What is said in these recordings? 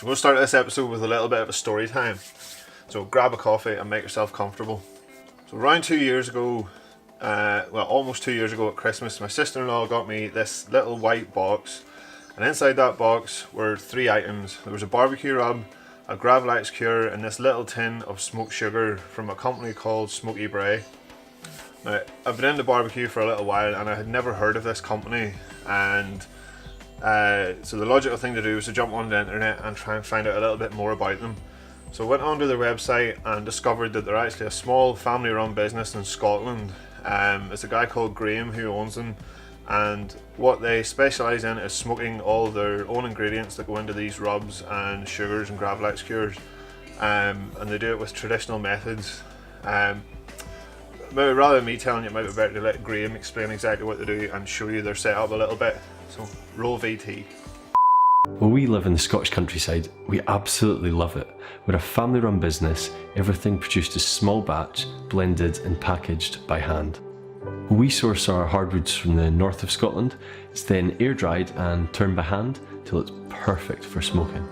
I'm going to start this episode with a little bit of a story time. So grab a coffee and make yourself comfortable. So around 2 years ago, well almost 2 years ago at Christmas, my sister-in-law got me this little white box, and inside that box were 3 items. There was a barbecue rub, a Gravlax cure, and this little tin of smoked sugar from a company called SmokyBrae. Now, I've been into barbecue for a little while and I had never heard of this company, and so the logical thing to do was to jump on the internet and try and find out a little bit more about them. So I went onto their website and discovered that they're actually a small family run business in Scotland. It's a guy called Graham who owns them, and what they specialise in is smoking all their own ingredients that go into these rubs and sugars and Gravlax cures, and they do it with traditional methods. Maybe rather than me telling you, it might be better to let Graham explain exactly what they do and show you their setup a little bit. So roll VT. Well, we live in the Scottish countryside. We absolutely love it. We're a family run business, everything produced as small batch, blended and packaged by hand. We source our hardwoods from the north of Scotland. It's then air dried and turned by hand till it's perfect for smoking.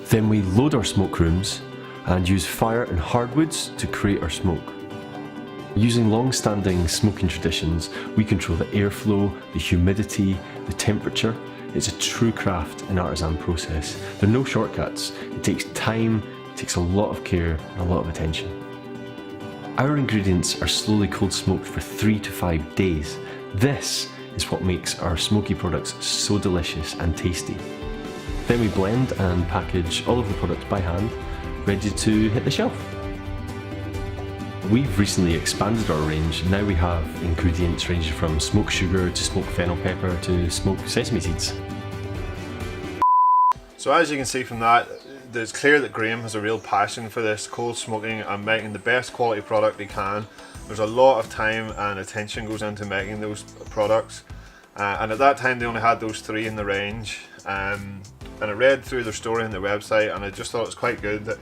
Then we load our smoke rooms and use fire and hardwoods to create our smoke. Using long-standing smoking traditions, we control the airflow, the humidity, the temperature. It's a true craft and artisan process. There are no shortcuts. It takes time, it takes a lot of care and a lot of attention. Our ingredients are slowly cold smoked for 3 to 5 days. This is what makes our smoky products so delicious and tasty. Then we blend and package all of the products by hand, ready to hit the shelf. We've recently expanded our range. Now we have ingredients ranging from smoked sugar to smoked fennel pepper to smoked sesame seeds. So as you can see from that, it's clear that Graham has a real passion for this cold smoking and making the best quality product he can. There's a lot of time and attention goes into making those products, and at that time they only had those 3 in the range, and I read through their story on their website and I just thought it was quite good that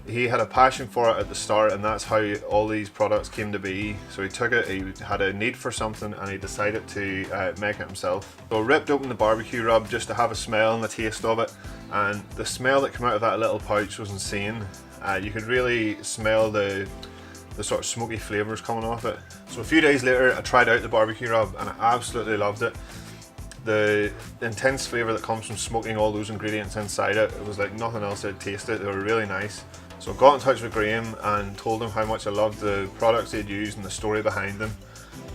he had a passion for it at the start, and that's how all these products came to be. So he took it, he had a need for something and he decided to make it himself. So I ripped open the barbecue rub just to have a smell and a taste of it, and the smell that came out of that little pouch was insane. You could really smell the sort of smoky flavours coming off it. So a few days later I tried out the barbecue rub and I absolutely loved it. The intense flavour that comes from smoking all those ingredients inside it, it was like nothing else I'd tasted. They were really nice. So I got in touch with Graham and told him how much I loved the products they'd used and the story behind them,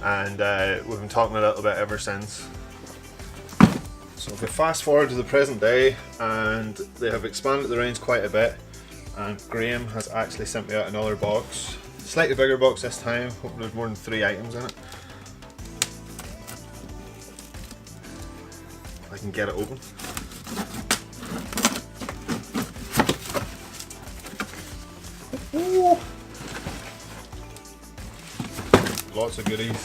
and we've been talking a little bit ever since. So if we fast forward to the present day, and they have expanded the range quite a bit, and Graham has actually sent me out another box, slightly bigger box this time, hoping there's more than 3 items in it. If I can get it open. Ooh. Lots of goodies.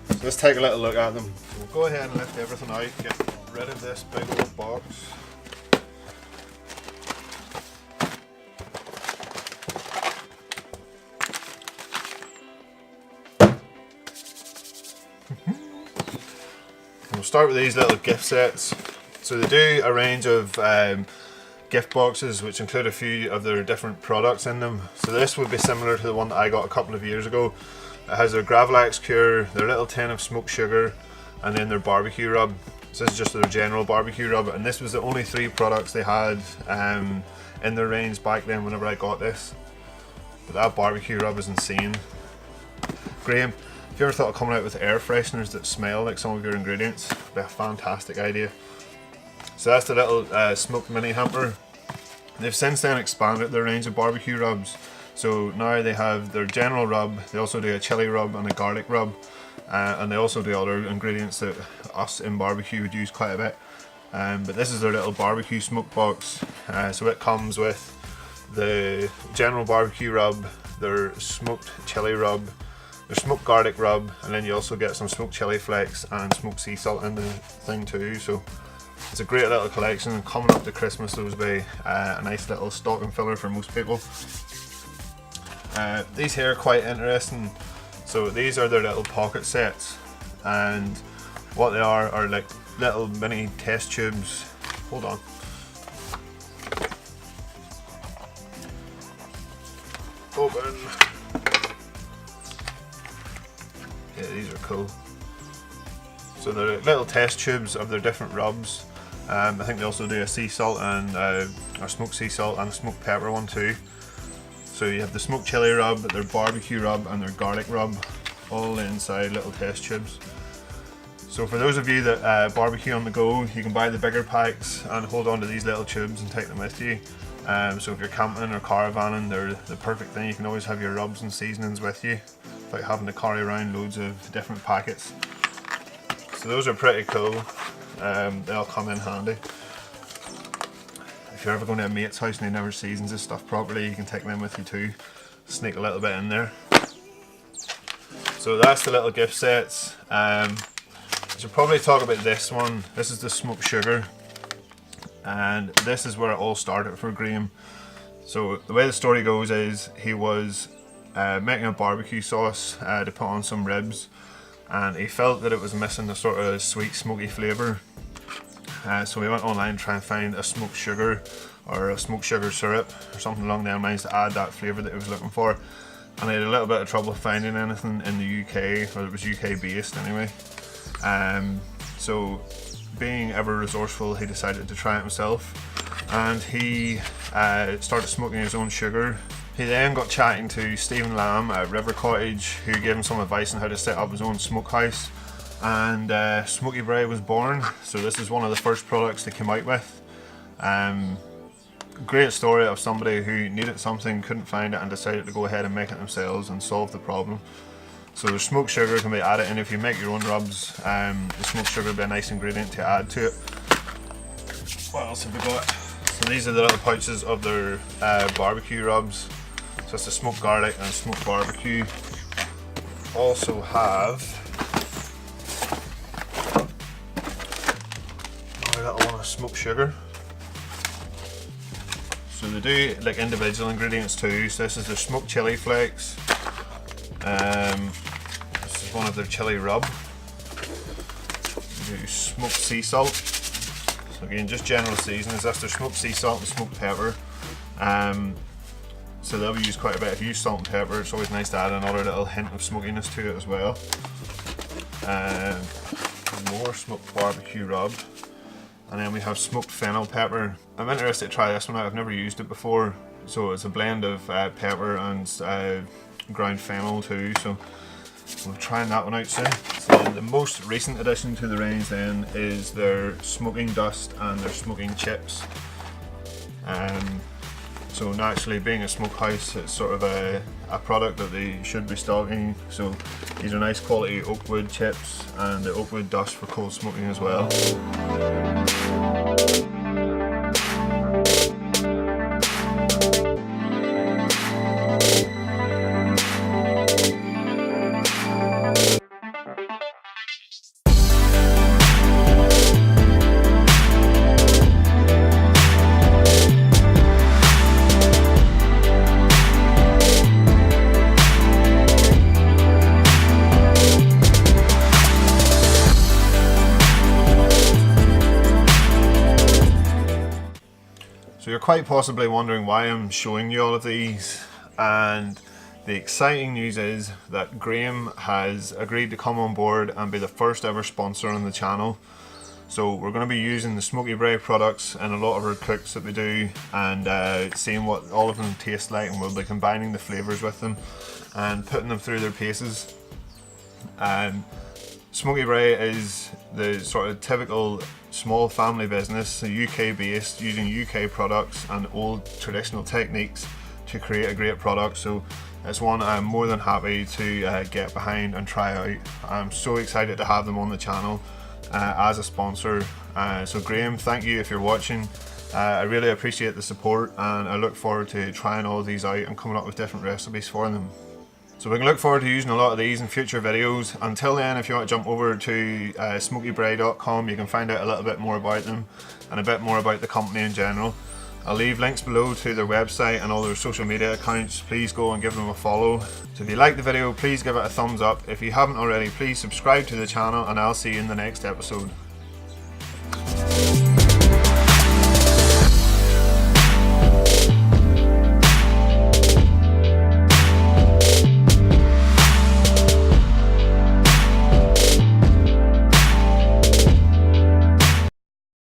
So let's take a little look at them. So we'll go ahead and lift everything out, get rid of this big old box. We'll start with these little gift sets. So they do a range of gift boxes which include a few of their different products in them. So this would be similar to the one that I got a couple of years ago. It has their Gravlax cure, their little tin of smoked sugar, and then their barbecue rub. So this is just their general barbecue rub, and this was the only 3 products they had in their range back then whenever I got this. But that barbecue rub is insane. Graham, if you ever thought of coming out with air fresheners that smell like some of your ingredients, it'd be a fantastic idea. So that's the little smoked mini hamper. They've since then expanded their range of barbecue rubs. So now they have their general rub, they also do a chili rub and a garlic rub, and they also do other ingredients that us in barbecue would use quite a bit. But this is their little barbecue smoke box. So it comes with the general barbecue rub, their smoked chili rub, their smoked garlic rub, and then you also get some smoked chili flakes and smoked sea salt in the thing too. So it's a great little collection, and coming up to Christmas there will be a nice little stocking filler for most people. These here are quite interesting. So these are their little pocket sets, and what they are like little mini test tubes. Hold on. Open. Yeah, these are cool. So they're little test tubes of their different rubs. I think they also do a sea salt and a smoked sea salt and a smoked pepper one too. So you have the smoked chili rub, their barbecue rub and their garlic rub, all inside little test tubes. So for those of you that barbecue on the go, you can buy the bigger packs and hold on to these little tubes and take them with you. So if you're camping or caravanning, they're the perfect thing. You can always have your rubs and seasonings with you without having to carry around loads of different packets. So those are pretty cool. They'll come in handy. If you're ever going to a mate's house and he never seasons his stuff properly, you can take them with you too. Sneak a little bit in there. So that's the little gift sets. I should probably talk about this one. This is the smoked sugar. And this is where it all started for Graham. So the way the story goes is he was making a barbecue sauce to put on some ribs, and he felt that it was missing the sort of sweet smoky flavour. So we went online to try and find a smoked sugar or a smoked sugar syrup or something along those lines to add that flavour that he was looking for. And I had a little bit of trouble finding anything in the UK, or it was UK based anyway. So being ever resourceful, he decided to try it himself, and he started smoking his own sugar. He then got chatting to Stephen Lamb at River Cottage, who gave him some advice on how to set up his own smokehouse, and SmokyBrae was born. So this is one of the first products they came out with. Great story of somebody who needed something, couldn't find it, and decided to go ahead and make it themselves and solve the problem. So the smoked sugar can be added in if you make your own rubs. The smoked sugar will be a nice ingredient to add to it. What else have we got? So these are the little pouches of their barbecue rubs. So it's the smoked garlic and smoked barbecue. Also have another little one of smoked sugar. So they do like individual ingredients too. So this is their smoked chili flakes. This is one of their chili rub. They do smoked sea salt. So again, just general seasonings. That's their smoked sea salt and smoked pepper. So they'll be used quite a bit. If you use salt and pepper, it's always nice to add another little hint of smokiness to it as well. More smoked barbecue rub. And then we have smoked fennel pepper. I'm interested to try this one out. I've never used it before. So it's a blend of pepper and ground fennel too. So we'll be trying that one out soon. So the most recent addition to the range then is their smoking dust and their smoking chips. So naturally, being a smokehouse, it's sort of a product that they should be stocking. So these are nice quality oak wood chips and the oak wood dust for cold smoking as well. So you're quite possibly wondering why I'm showing you all of these, and the exciting news is that Graham has agreed to come on board and be the first ever sponsor on the channel. So we're going to be using the SmokyBrae products in a lot of our cooks that we do, and seeing what all of them taste like, and we'll be combining the flavours with them and putting them through their paces. SmokyBrae is the sort of typical small family business, UK based, using UK products and old traditional techniques to create a great product. So it's one I'm more than happy to get behind and try out. I'm so excited to have them on the channel as a sponsor. So Graham, thank you if you're watching. I really appreciate the support, and I look forward to trying all these out and coming up with different recipes for them. So we can look forward to using a lot of these in future videos. Until then, if you want to jump over to SmokyBrae.com, you can find out a little bit more about them and a bit more about the company in general. I'll leave links below to their website and all their social media accounts. Please go and give them a follow. So if you like the video, please give it a thumbs up. If you haven't already, please subscribe to the channel, and I'll see you in the next episode.